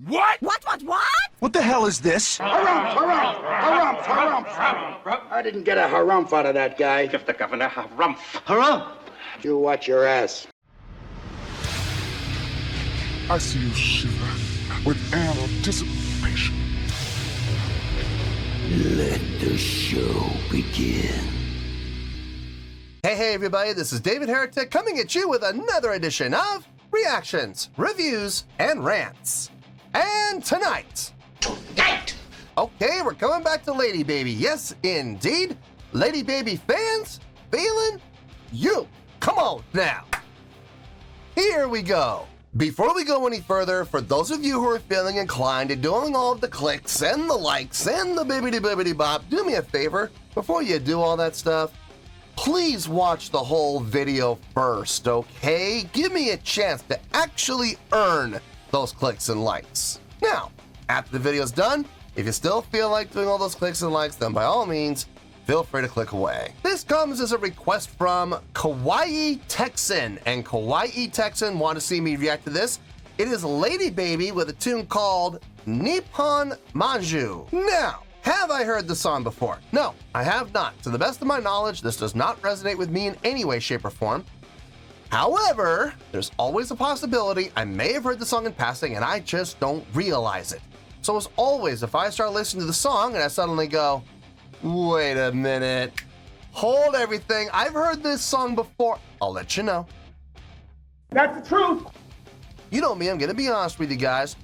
What? What? What the hell is this? Harumph. I didn't get a harumph out of that guy. Give the governor harumph. Harumph. You watch your ass. I see you shiver with anticipation. Let the show begin. Hey everybody, this is David Heretic coming at you with another edition of Reactions, Reviews, and Rants. And tonight, okay, we're coming back to Ladybaby. Yes, indeed. Ladybaby Fans FEELIN YOU. Come on now. Here we go. Before we go any further, for those of you who are feeling inclined to doing all of the clicks and the likes and the bibbidi bop, do me a favor, before you do all that stuff, please watch the whole video first, okay? Give me a chance to actually earn those clicks and likes. Now, after the video's done, if you still feel like doing all those clicks and likes, then by all means, feel free to click away. This comes as a request from Kawaii Texan, and Kawaii Texan want to see me react to this. It is Ladybaby with a tune called Nippon Manju. Now, have I heard the song before? No, I have not. To the best of my knowledge, this does not resonate with me in any way, shape, or form. However, there's always a possibility I may have heard the song in passing and I just don't realize it. So as always, if I start listening to the song and I suddenly go, wait a minute, hold everything, I've heard this song before, I'll let you know. That's the truth. You know me, I'm gonna be honest with you guys.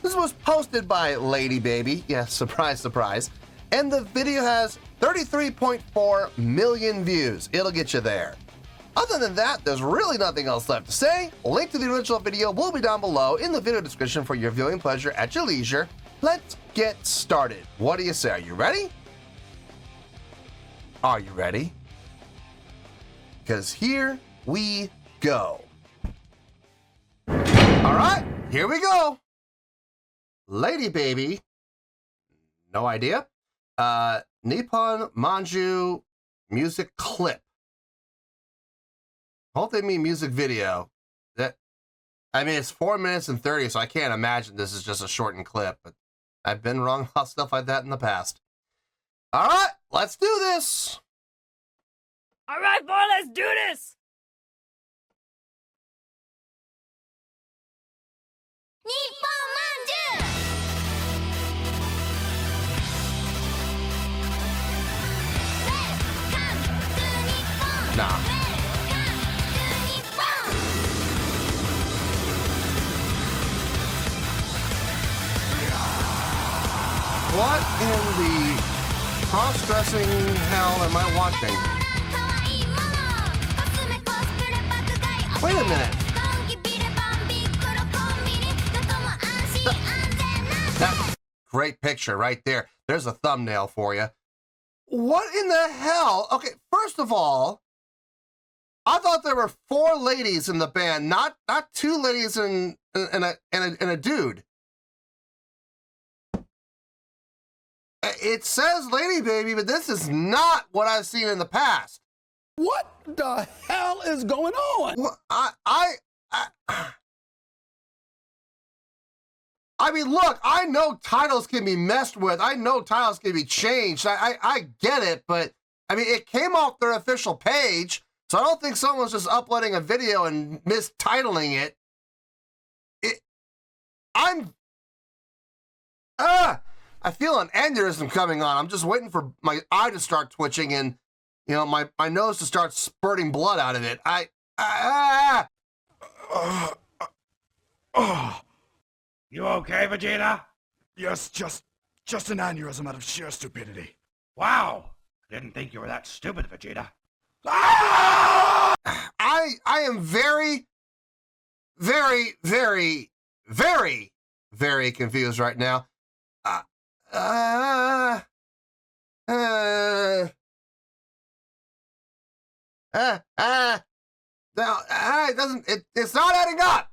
This was posted by Ladybaby, yeah, surprise, surprise, and the video has 33.4 million views. It'll get you there. Other than that, there's really nothing else left to say. A link to the original video will be down below in the video description for your viewing pleasure at your leisure. Let's get started. What do you say? Are you ready? Are you ready? Because here we go. All right, here we go. Ladybaby, no idea. Nippon Manju music clip. Hope they mean music video. I mean, it's 4 minutes and 30, so I can't imagine this is just a shortened clip, but I've been wrong about stuff like that in the past. All right, let's do this. All right, boy, let's do this. Nippon Manju. Nah. What in the cross-dressing hell am I watching? Wait a minute. That great picture right there. There's a thumbnail for you. What in the hell? Okay, first of all, I thought there were 4 ladies in the band, not 2 ladies and a dude. It says Ladybaby, but this is not what I've seen in the past. What the hell is going on? Well, I mean, look, I know titles can be messed with. I know titles can be changed. I get it, but I mean, it came off their official page, so I don't think someone's just uploading a video and mistitling it. I feel an aneurysm coming on. I'm just waiting for my eye to start twitching and, you know, my nose to start spurting blood out of it. You okay, Vegeta? Yes, just an aneurysm out of sheer stupidity. Wow. I didn't think you were that stupid, Vegeta. I am very, very, very, very, very confused right now. It's not adding up.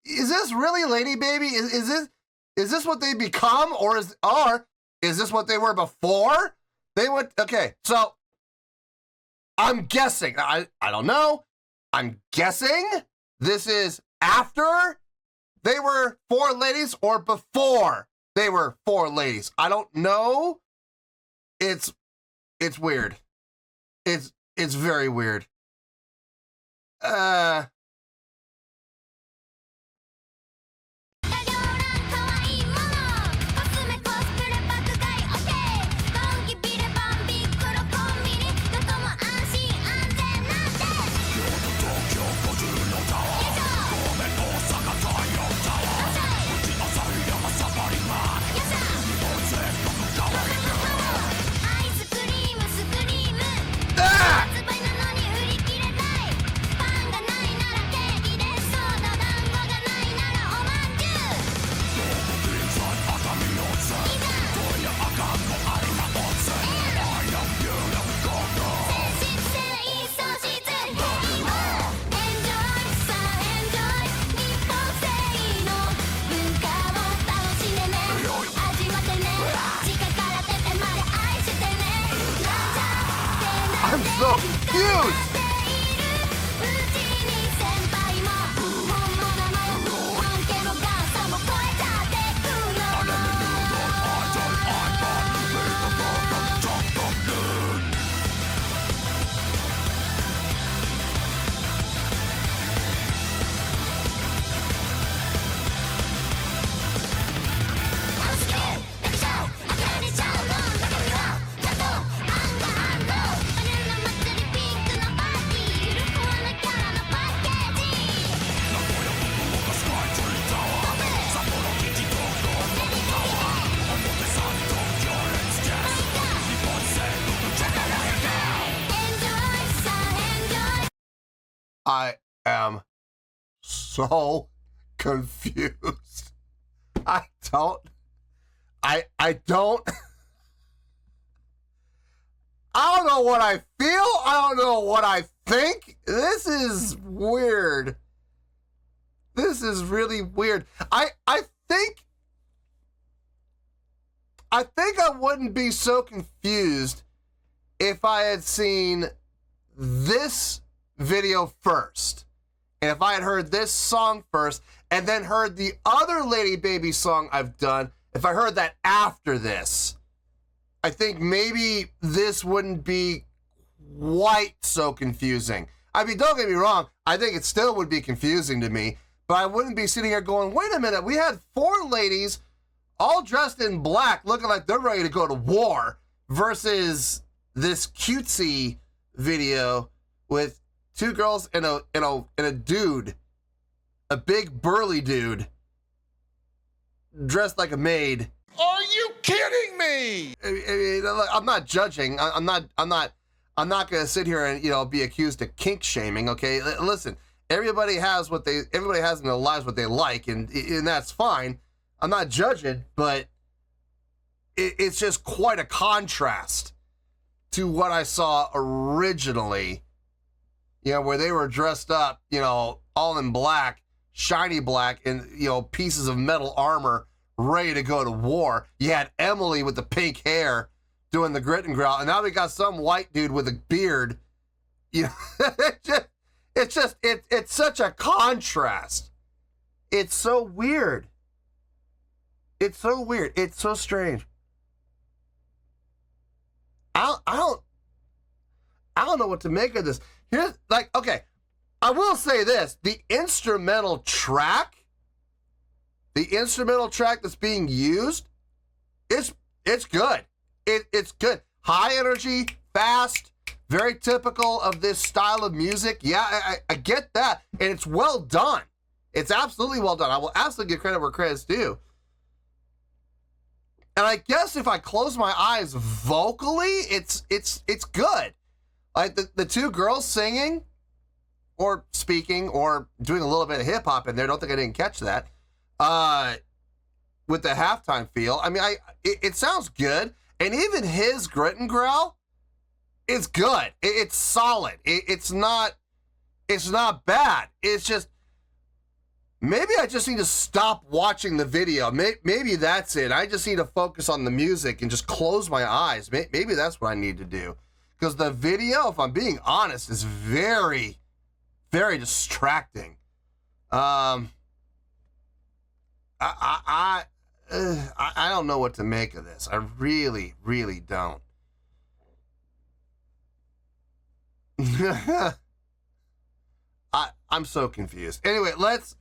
Is this really Ladybaby? Is this what they become, or is this what they were before? They went, okay, so I'm guessing, I don't know. I'm guessing this is after they were 4 ladies or before they were 4 ladies. I don't know. It's weird. It's very weird. I'm so confused. I am so confused. I don't know what I feel. I don't know what I think. This is weird. This is really weird. I think I wouldn't be so confused if I had seen this video first, and if I had heard this song first and then heard the other Ladybaby song I've done, if I heard that after this, I think maybe this wouldn't be quite so confusing. I mean, don't get me wrong, I think it still would be confusing to me, but I wouldn't be sitting here going, wait a minute, we had 4 ladies all dressed in black looking like they're ready to go to war versus this cutesy video with 2 girls and a dude, a big burly dude, dressed like a maid. Are you kidding me? I'm not judging. I'm not gonna sit here and be accused of kink shaming. Okay, listen. Everybody has in their lives what they like, and that's fine. I'm not judging, but it's just quite a contrast to what I saw originally. Where they were dressed up, all in black, shiny black, and, pieces of metal armor ready to go to war. You had Emily with the pink hair doing the grit and growl, and now we got some white dude with a beard. It's such a contrast. It's so weird. It's so weird. It's so strange. I don't know what to make of this. Here's okay, I will say this, the instrumental track that's being used, it's good. It's good. High energy, fast, very typical of this style of music. Yeah, I get that. And it's well done. It's absolutely well done. I will absolutely give credit where credit's due. And I guess if I close my eyes vocally, it's good. Like the 2 girls singing or speaking or doing a little bit of hip hop in there. Don't think I didn't catch that. With the halftime feel. I mean, it sounds good. And even his grit and growl is good. It's solid. It's not bad. It's just, maybe I just need to stop watching the video. Maybe that's it. I just need to focus on the music and just close my eyes. Maybe that's what I need to do. Because the video, if I'm being honest, is very, very distracting. I don't know what to make of this. I really, really don't. I'm so confused. Anyway, let's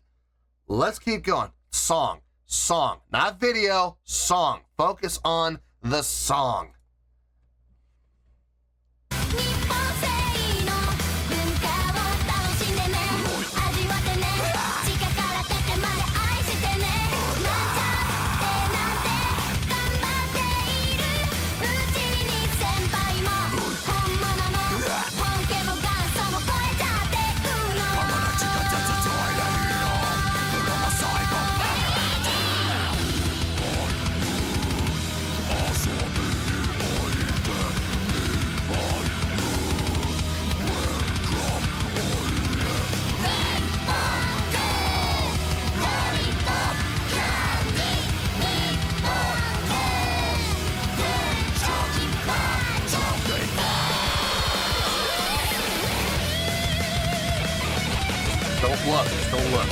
keep going. Song, not video, song. Focus on the song. Don't look, just don't look.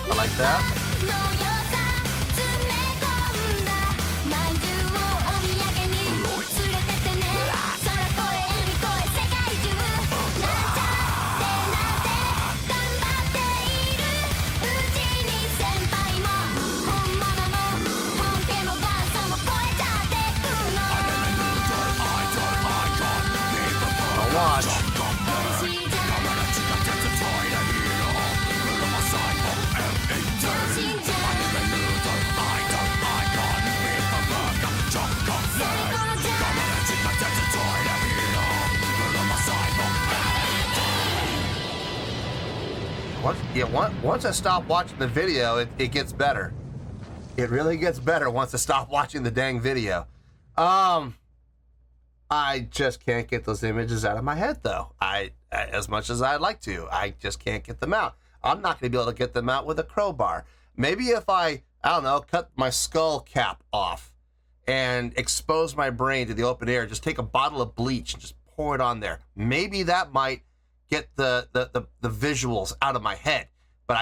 I like that. Watch. Once I stop watching the video, it gets better. It really gets better once I stop watching the dang video. I just can't get those images out of my head, though. As much as I'd like to, I just can't get them out. I'm not going to be able to get them out with a crowbar. Maybe if I don't know, cut my skull cap off and expose my brain to the open air, just take a bottle of bleach and just pour it on there. Maybe that might get the visuals out of my head. But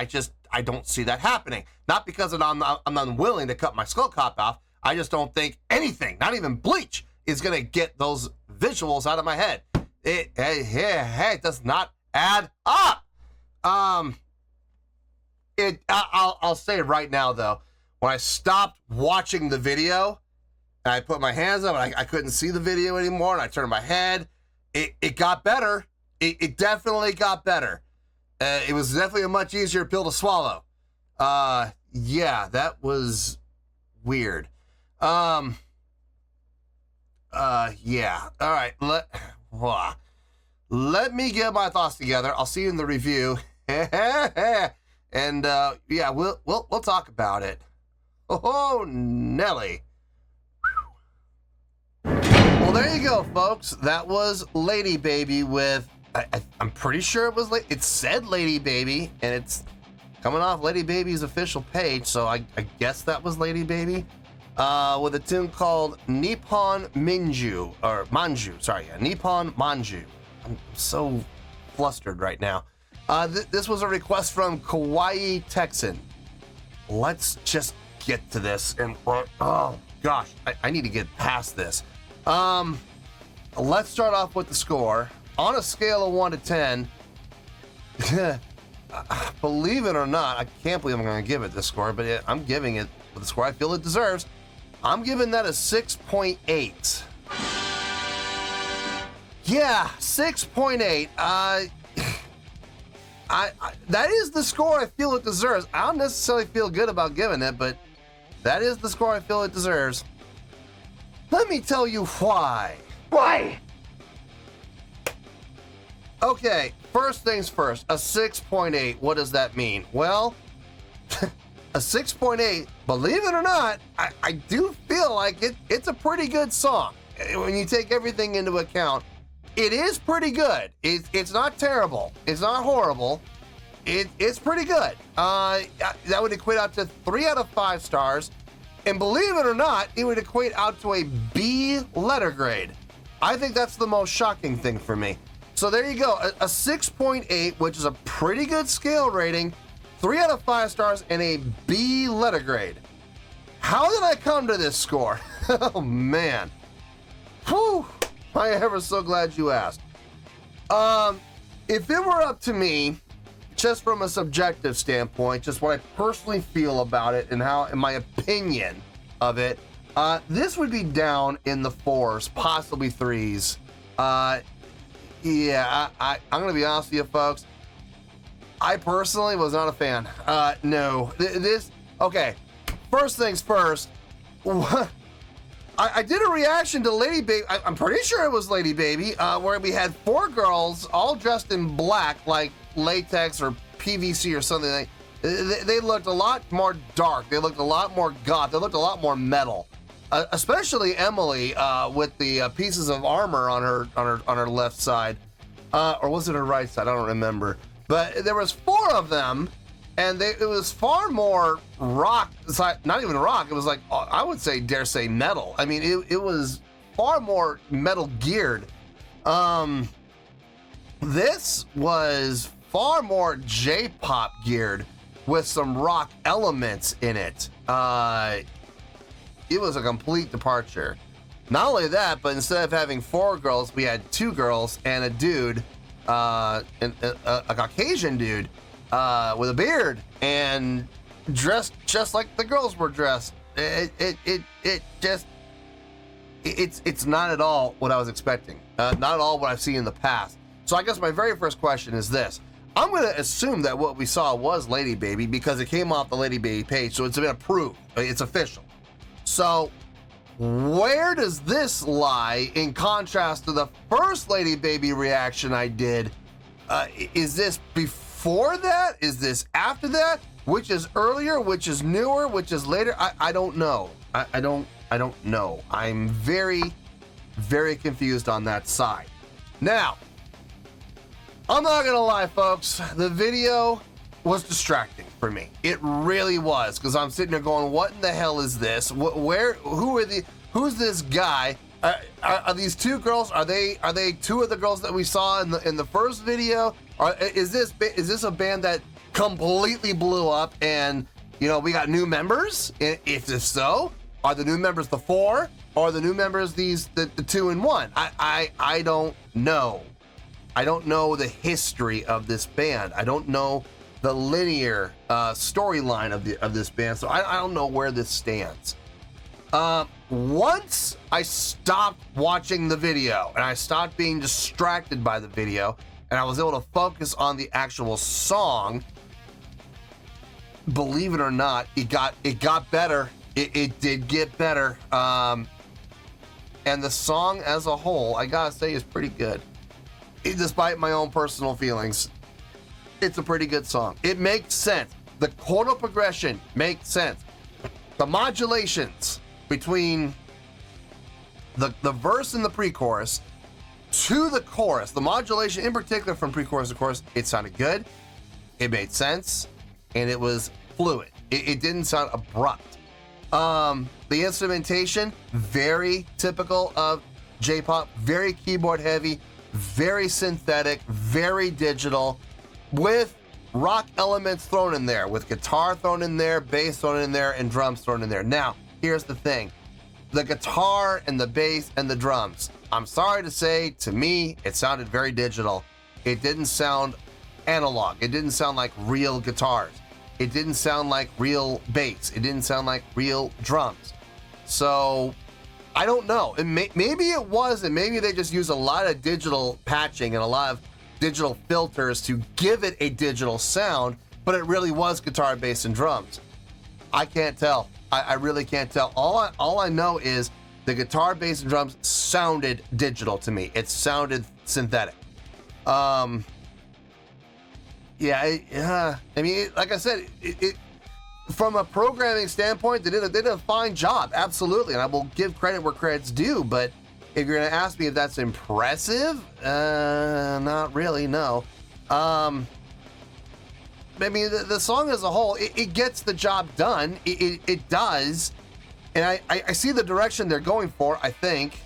I don't see that happening. Not because I'm unwilling to cut my skull cap off. I just don't think anything, not even bleach, is going to get those visuals out of my head. It does not add up. I'll say it right now, though. When I stopped watching the video, and I put my hands up, and I couldn't see the video anymore, and I turned my head, it got better. It definitely got better. It was definitely a much easier pill to swallow. Yeah, that was weird. Yeah. All right. Let me get my thoughts together. I'll see you in the review. And yeah, we'll talk about it. Oh, Nelly. Well, there you go, folks. That was Ladybaby with, I'm pretty sure it said Ladybaby, and it's coming off Ladybaby's official page, so I guess that was Ladybaby. With a tune called Nippon Manju, Nippon Manju. I'm so flustered right now. This was a request from Kawaii Texan. Let's just get to this, and oh gosh, I need to get past this. Let's start off with the score. On a scale of 1 to 10, believe it or not, I can't believe I'm going to give it this score, but I'm giving it the score I feel it deserves. I'm giving that a 6.8. Yeah, 6.8. That is the score I feel it deserves. I don't necessarily feel good about giving it, but that is the score I feel it deserves. Let me tell you why. Why? Okay, first things first, a 6.8, what does that mean? Well, a 6.8, believe it or not, I do feel like it's a pretty good song. When you take everything into account, it is pretty good. It's not terrible. It's not horrible. It's pretty good. That would equate out to 3 out of 5 stars. And believe it or not, it would equate out to a B letter grade. I think that's the most shocking thing for me. So there you go, a 6.8, which is a pretty good scale rating, 3 out of 5 stars, and a B letter grade. How did I come to this score? Oh man. Whew. I am ever so glad you asked. If it were up to me, just from a subjective standpoint, just what I personally feel about it and how, in my opinion of it, this would be down in the 4s, possibly 3s. Yeah, I'm gonna be honest with you, folks. I personally was not a fan. No, okay. First things first. I did a reaction to Ladybaby. I'm pretty sure it was Ladybaby, where we had 4 girls all dressed in black, like latex or PVC or something. They looked a lot more dark. They looked a lot more goth. They looked a lot more metal. Especially Emily, with the pieces of armor on her left side, or was it her right side? I don't remember. But there was 4 of them, and it was far more rock. Not even rock. It was like, I would say, dare say, metal. I mean, it was far more metal geared. This was far more J-pop geared with some rock elements in it. It was a complete departure. Not only that, but instead of having 4 girls, we had 2 girls and a dude, a Caucasian dude, with a beard and dressed just like the girls were dressed. It's not at all what I was expecting. Not at all what I've seen in the past. So I guess my very first question is this. I'm going to assume that what we saw was Ladybaby because it came off the Ladybaby page, so it's been approved. It's official. So where does this lie in contrast to the first Ladybaby reaction I did? Is this before that? Is this after that? Which is earlier? Which is newer? Which is later? I don't know. I don't know. I'm very, very confused on that side. Now, I'm not gonna lie, folks. The video was distracting for me. It really was, because I'm sitting there going, "What in the hell is this? Who's this guy? Are these 2 girls? Are they 2 of the girls that we saw in the first video? Or is this a band that completely blew up and we got new members? If so, are the new members the 4? Or are the new members the 2 and 1? I don't know. I don't know the history of this band. I don't know the linear storyline of this band, so I don't know where this stands. Once I stopped watching the video and I stopped being distracted by the video and I was able to focus on the actual song, believe it or not, it got better. It did get better. And the song as a whole, I gotta say, is pretty good. Despite my own personal feelings, it's a pretty good song. It makes sense. The chordal progression makes sense. The modulations between the verse and the pre-chorus to the chorus, the modulation in particular from pre-chorus to chorus, it sounded good, it made sense, and it was fluid. It didn't sound abrupt. The instrumentation, very typical of J-pop, very keyboard heavy, very synthetic, very digital, with rock elements thrown in there, with guitar thrown in there, bass thrown in there, and drums thrown in there. Now, here's the thing. The guitar and the bass and the drums, I'm sorry to say, to me, it sounded very digital. It didn't sound analog. It didn't sound like real guitars. It didn't sound like real bass. It didn't sound like real drums. So, I don't know. Maybe it was, and maybe they just use a lot of digital patching and a lot of digital filters to give it a digital sound, but it really was guitar, bass, and drums. I can't tell. I really can't tell. All I know is the guitar, bass, and drums sounded digital to me. It sounded synthetic. Yeah, I mean, like I said, from a programming standpoint, they did a fine job, absolutely, and I will give credit where credit's due. But if you're gonna ask me if that's impressive, not really, no. I mean, the song as a whole, it gets the job done. It does, and I see the direction they're going for, I think,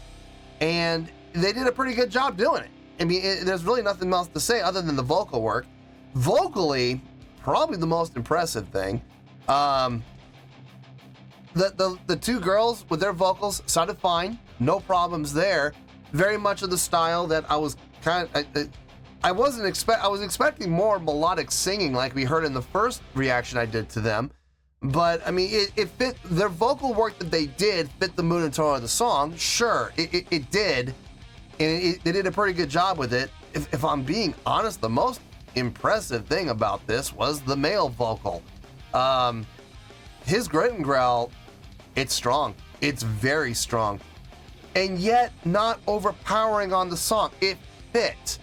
and they did a pretty good job doing it. I mean, there's really nothing else to say other than the vocal work. Vocally, probably the most impressive thing. The two girls with their vocals sounded fine, no problems there. Very much of the style that I was I was expecting more melodic singing like we heard in the first reaction I did to them. But I mean, it fit their vocal work that they did fit the mood and tone of the song. Sure, it did, and they did a pretty good job with it. If I'm being honest, the most impressive thing about this was the male vocal. His grit and growl, it's strong. It's very strong, and yet not overpowering on the song. It fit.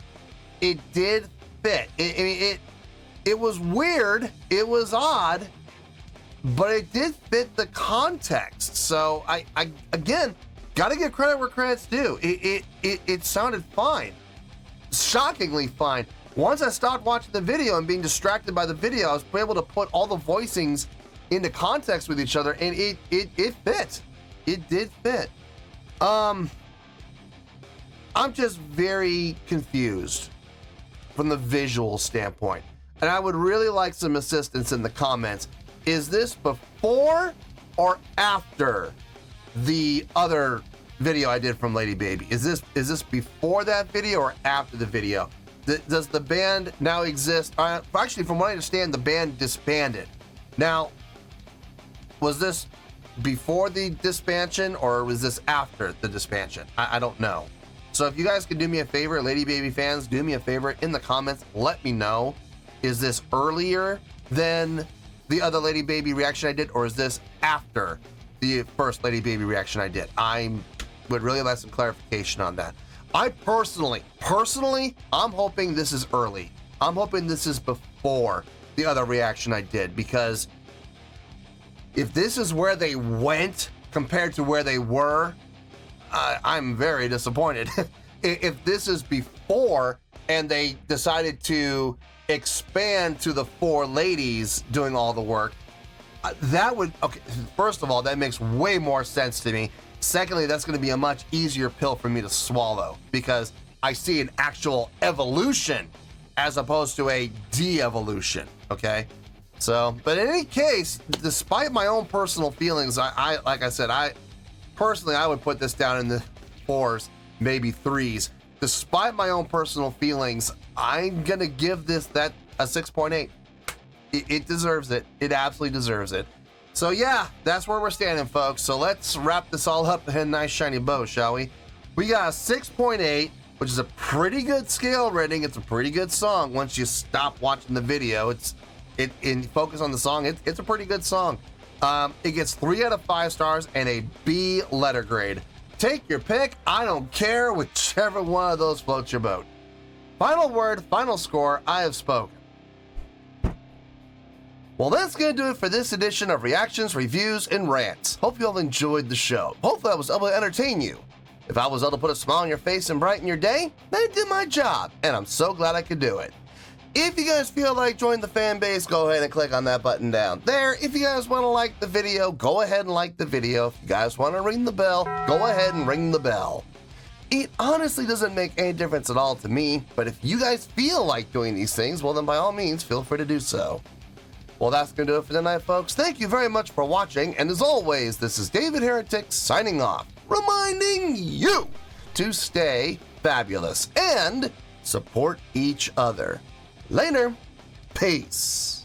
It did fit. It was weird. It was odd, but it did fit the context. So I again gotta give credit where credit's due. It sounded fine, shockingly fine. Once I stopped watching the video and being distracted by the video, I was able to put all the voicings into context with each other, and it fit. It did fit. I'm just very confused from the visual standpoint, and I would really like some assistance in the comments. Is this before or after the other video I did from Ladybaby? Is this before that video or after the video? Does the band now exist? Actually, from what I understand, the band disbanded. Now, was this before the disbandment or was this after the disbandment? I don't know. So if you guys could do me a favor, Ladybaby fans, do me a favor in the comments. Let me know. Is this earlier than the other Ladybaby reaction I did, or is this after the first Ladybaby reaction I did? I would really like some clarification on that. I personally, I'm hoping this is early. I'm hoping this is before the other reaction I did, because if this is where they went compared to where they were, I'm very disappointed. If this is before and they decided to expand to the 4 ladies doing all the work, that would, okay, first of all, that makes way more sense to me. Secondly, that's going to be a much easier pill for me to swallow, because I see an actual evolution as opposed to a de-evolution, okay? So, but in any case, despite my own personal feelings, I like I said, I would put this down in the 4s, maybe 3s. Despite my own personal feelings, I'm going to give this a 6.8. It deserves it. It absolutely deserves it. So yeah, that's where we're standing, folks. So let's wrap this all up in a nice shiny bow, shall we? We got a 6.8, which is a pretty good scale rating. It's a pretty good song. Once you stop watching the video, focus on the song. It's a pretty good song. It gets 3 out of 5 stars and a B letter grade. Take your pick. I don't care. Whichever one of those floats your boat. Final word, final score. I have spoken. Well, that's going to do it for this edition of Reactions, Reviews, and Rants. Hope you all enjoyed the show. Hopefully I was able to entertain you. If I was able to put a smile on your face and brighten your day, then I did my job, and I'm so glad I could do it. If you guys feel like joining the fan base, go ahead and click on that button down there. If you guys want to like the video, go ahead and like the video. If you guys want to ring the bell, go ahead and ring the bell. It honestly doesn't make any difference at all to me, but if you guys feel like doing these things, well then by all means, feel free to do so. Well, that's going to do it for tonight, folks. Thank you very much for watching, and as always, this is David Heretic signing off, reminding you to stay fabulous and support each other. Later. Peace.